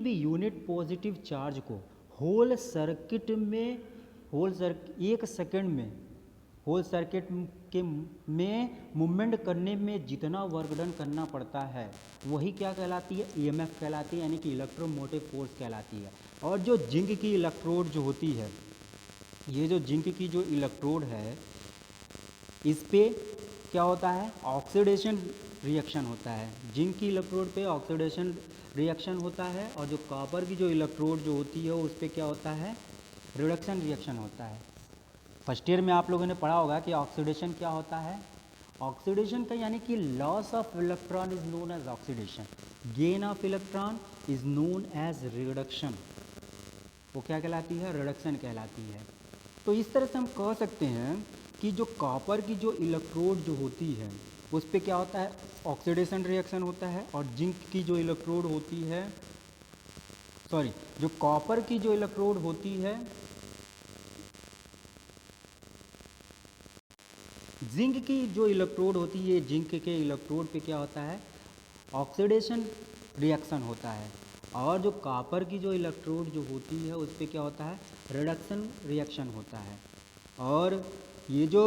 भी unit positive charge को एक सेकंड में होल सर्किट के में मूवमेंट करने में जितना वर्क डन करना पड़ता है वही क्या कहलाती है, ईएमएफ कहलाती है, यानी कि इलेक्ट्रोमोटिव फोर्स कहलाती है। और जो जिंक की इलेक्ट्रोड जो होती है, ये जो जिंक की जो इलेक्ट्रोड है, इस पे क्या होता है, ऑक्सीडेशन रिएक्शन होता है। जिंक की इलेक्ट्रोड पे ऑक्सीडेशन रिएक्शन होता है, और जो कॉपर की जो इलेक्ट्रोड जो होती है उस पर क्या होता है, रिडक्शन रिएक्शन होता है। फर्स्ट ईयर में आप लोगों ने पढ़ा होगा कि ऑक्सीडेशन क्या होता है। ऑक्सीडेशन का यानी कि loss of electron is known as oxidation, gain of electron is known as reduction. वो क्या कहलाती है, रिडक्शन कहलाती है। तो इस तरह से हम कह सकते हैं कि जो कॉपर की जो इलेक्ट्रोड जो होती है उस पर क्या होता है, ऑक्सीडेशन रिएक्शन होता है। और जिंक की जो इलेक्ट्रोड होती है, जो कॉपर की जो इलेक्ट्रोड होती है, जिंक की जो इलेक्ट्रोड होती है, जिंक के इलेक्ट्रोड पे क्या होता है, ऑक्सीडेशन रिएक्शन होता है। और जो कॉपर की जो इलेक्ट्रोड जो होती है उस पर क्या होता है, रिडक्शन रिएक्शन होता है। और ये जो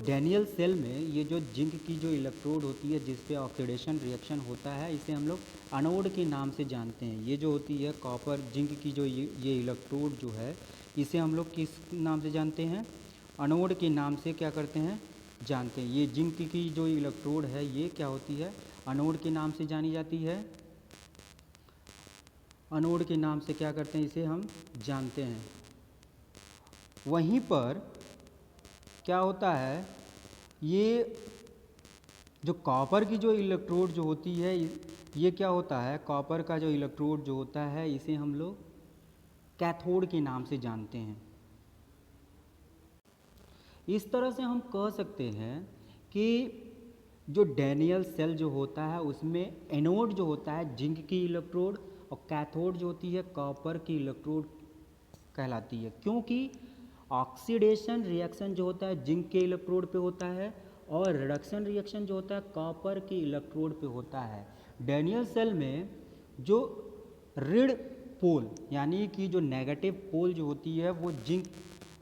डैनियल सेल में ये जो जिंक की जो इलेक्ट्रोड होती है जिस पे ऑक्सीडेशन रिएक्शन होता है, इसे हम लोग एनोड के नाम से जानते हैं। ये जो होती है कॉपर जिंक की जो ये इलेक्ट्रोड जो है, इसे हम लोग किस नाम से जानते हैं, एनोड के नाम से क्या करते हैं, जानते हैं। ये जिंक की जो इलेक्ट्रोड है ये क्या होती है, एनोड के नाम से जानी जाती है। एनोड के नाम से क्या करते हैं, इसे हम जानते हैं। वहीं पर क्या होता है, ये जो कॉपर की जो इलेक्ट्रोड जो होती है, ये क्या होता है, कॉपर का जो इलेक्ट्रोड जो होता है इसे हम लोग कैथोड के नाम से जानते हैं। इस तरह से हम कह सकते हैं कि जो डैनियल सेल जो होता है उसमें एनोड जो होता है जिंक की इलेक्ट्रोड, और कैथोड जो होती है कॉपर की इलेक्ट्रोड कहलाती है। क्योंकि ऑक्सीडेशन रिएक्शन जो होता है जिंक के इलेक्ट्रोड पे होता है, और रिडक्शन रिएक्शन जो होता है कॉपर की इलेक्ट्रोड पे होता है। डैनियल सेल में जो ऋण पोल यानी कि जो नेगेटिव पोल जो होती है वो जिंक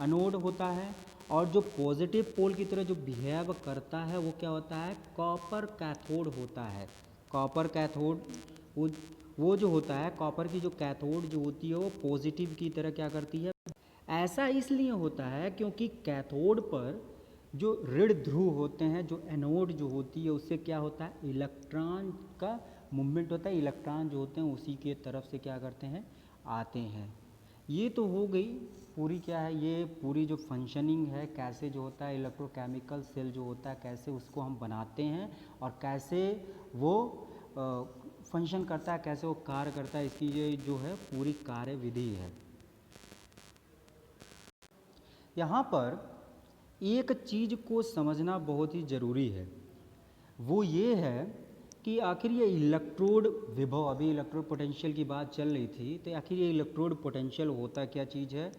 एनोड होता है, और जो पॉजिटिव पोल की तरह जो बिहेव करता है वो क्या होता है, कॉपर कैथोड होता है। कॉपर कैथोड वो जो होता है, कॉपर की जो कैथोड जो होती है वो पॉजिटिव की तरह क्या करती है। ऐसा इसलिए होता है क्योंकि कैथोड पर जो ऋण ध्रुव होते हैं, जो एनोड जो होती है उससे क्या होता है, इलेक्ट्रॉन का मूवमेंट होता है। इलेक्ट्रॉन जो होते हैं उसी के तरफ से क्या करते हैं, आते हैं। ये तो हो गई पूरी क्या है, ये पूरी जो फंक्शनिंग है, कैसे जो होता है इलेक्ट्रोकेमिकल सेल जो होता है कैसे उसको हम बनाते हैं और कैसे वो फंक्शन करता है, कैसे वो कार्य करता है, इसकी ये जो है पूरी कार्य विधि है। यहाँ पर एक चीज़ को समझना बहुत ही ज़रूरी है, वो ये है कि आखिर ये इलेक्ट्रोड विभव, अभी इलेक्ट्रोड पोटेंशियल की बात चल रही थी, तो आखिर ये इलेक्ट्रोड पोटेंशियल होता क्या चीज़ है,